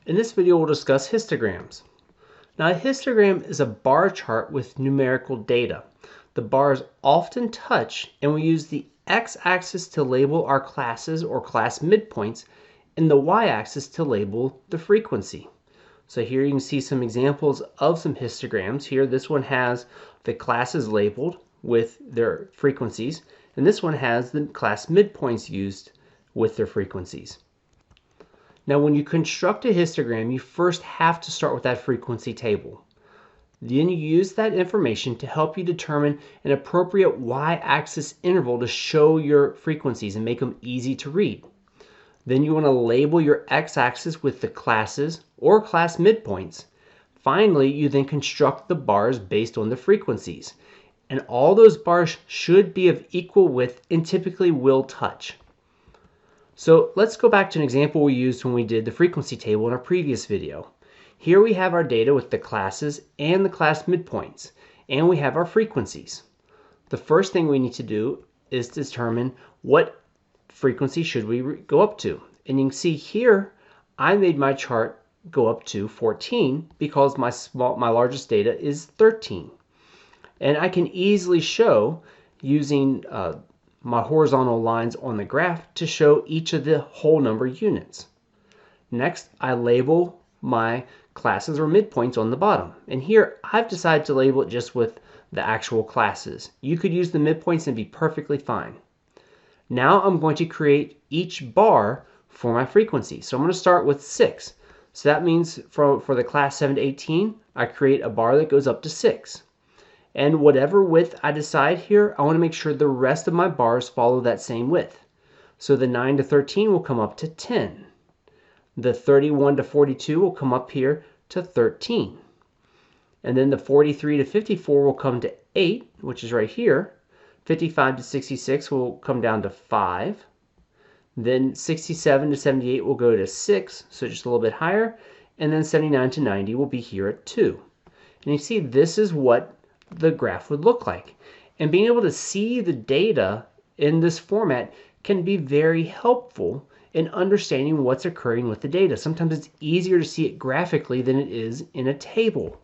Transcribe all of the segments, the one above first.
In this video, we'll discuss histograms. Now, a histogram is a bar chart with numerical data. The bars often touch, and we use the x-axis to label our classes or class midpoints, and the y-axis to label the frequency. So here you can see some examples of some histograms. Here, this one has the classes labeled with their frequencies, and this one has the class midpoints used with their frequencies. Now, when you construct a histogram, you first have to start with that frequency table. Then you use that information to help you determine an appropriate y-axis interval to show your frequencies and make them easy to read. Then you want to label your x-axis with the classes or class midpoints. Finally, you then construct the bars based on the frequencies. And all those bars should be of equal width and typically will touch. So let's go back to an example we used when we did the frequency table in our previous video. Here we have our data with the classes and the class midpoints, and we have our frequencies. The first thing we need to do is determine what frequency should we go up to. And you can see here, I made my chart go up to 14 because my largest data is 13. And I can easily show using my horizontal lines on the graph to show each of the whole number units. Next, I label my classes or midpoints on the bottom. And here, I've decided to label it just with the actual classes. You could use the midpoints and be perfectly fine. Now I'm going to create each bar for my frequency. So I'm going to start with 6. So that means for the class 7 to 18, I create a bar that goes up to 6. And whatever width I decide here, I want to make sure the rest of my bars follow that same width. So the 9 to 13 will come up to 10. The 31 to 42 will come up here to 13. And then the 43 to 54 will come to 8, which is right here. 55 to 66 will come down to 5. Then 67 to 78 will go to 6, so just a little bit higher. And then 79 to 90 will be here at 2. And you see, this is what the graph would look like. And being able to see the data in this format can be very helpful in understanding what's occurring with the data. Sometimes it's easier to see it graphically than it is in a table.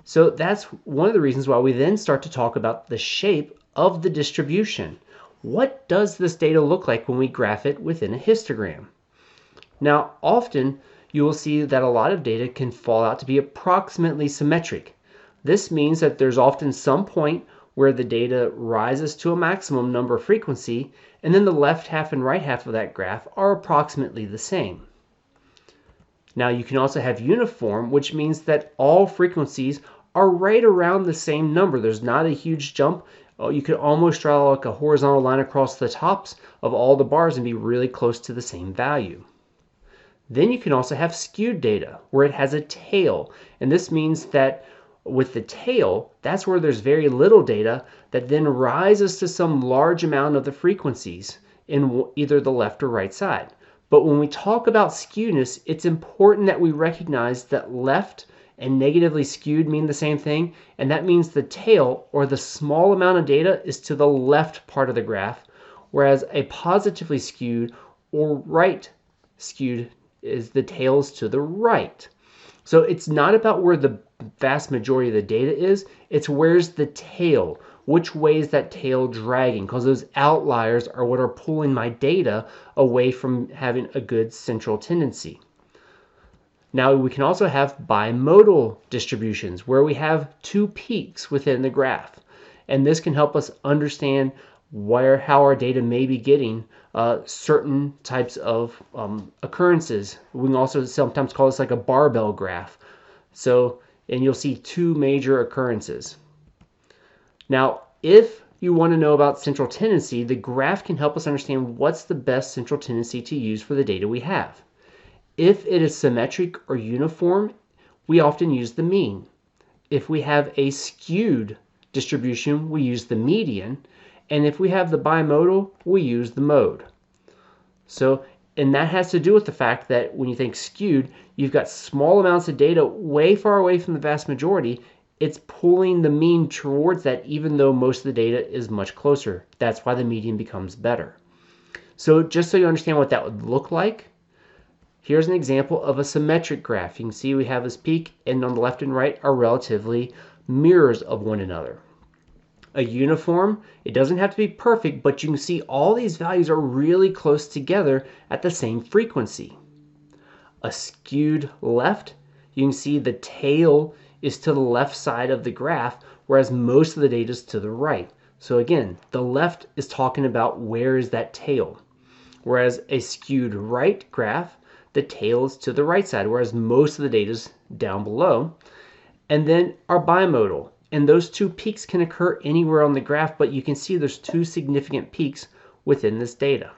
So that's one of the reasons why we then start to talk about the shape of the distribution. What does this data look like when we graph it within a histogram? Now, often you will see that a lot of data can fall out to be approximately symmetric. This means that there's often some point where the data rises to a maximum number frequency, and then the left half and right half of that graph are approximately the same. Now you can also have uniform, which means that all frequencies are right around the same number. There's not a huge jump. You could almost draw like a horizontal line across the tops of all the bars and be really close to the same value. Then you can also have skewed data, where it has a tail, and this means that with the tail, that's where there's very little data that then rises to some large amount of the frequencies in either the left or right side. But when we talk about skewness, it's important that we recognize that left and negatively skewed mean the same thing, and that means the tail, or the small amount of data, is to the left part of the graph, whereas a positively skewed or right skewed is the tails to the right. So it's not about where the vast majority of the data is, it's where's the tail, which way is that tail dragging, because those outliers are what are pulling my data away from having a good central tendency. Now we can also have bimodal distributions, where we have two peaks within the graph, and this can help us understand how our data may be getting certain types of occurrences. We can also sometimes call this like a barbell graph. And you'll see two major occurrences. Now, if you want to know about central tendency, the graph can help us understand what's the best central tendency to use for the data we have. If it is symmetric or uniform, we often use the mean. If we have a skewed distribution, we use the median. And if we have the bimodal, we use the mode. And that has to do with the fact that when you think skewed, you've got small amounts of data way far away from the vast majority. It's pulling the mean towards that, even though most of the data is much closer. That's why the median becomes better. So just so you understand what that would look like, Here's an example of a symmetric graph. You can see we have this peak, and on the left and right are relatively mirrors of one another. A uniform, it doesn't have to be perfect, but you can see all these values are really close together at the same frequency. A skewed left, you can see the tail is to the left side of the graph, whereas most of the data is to the right. So again, the left is talking about where is that tail. Whereas a skewed right graph, the tail is to the right side, whereas most of the data is down below. And then our bimodal. And those two peaks can occur anywhere on the graph, but you can see there's two significant peaks within this data.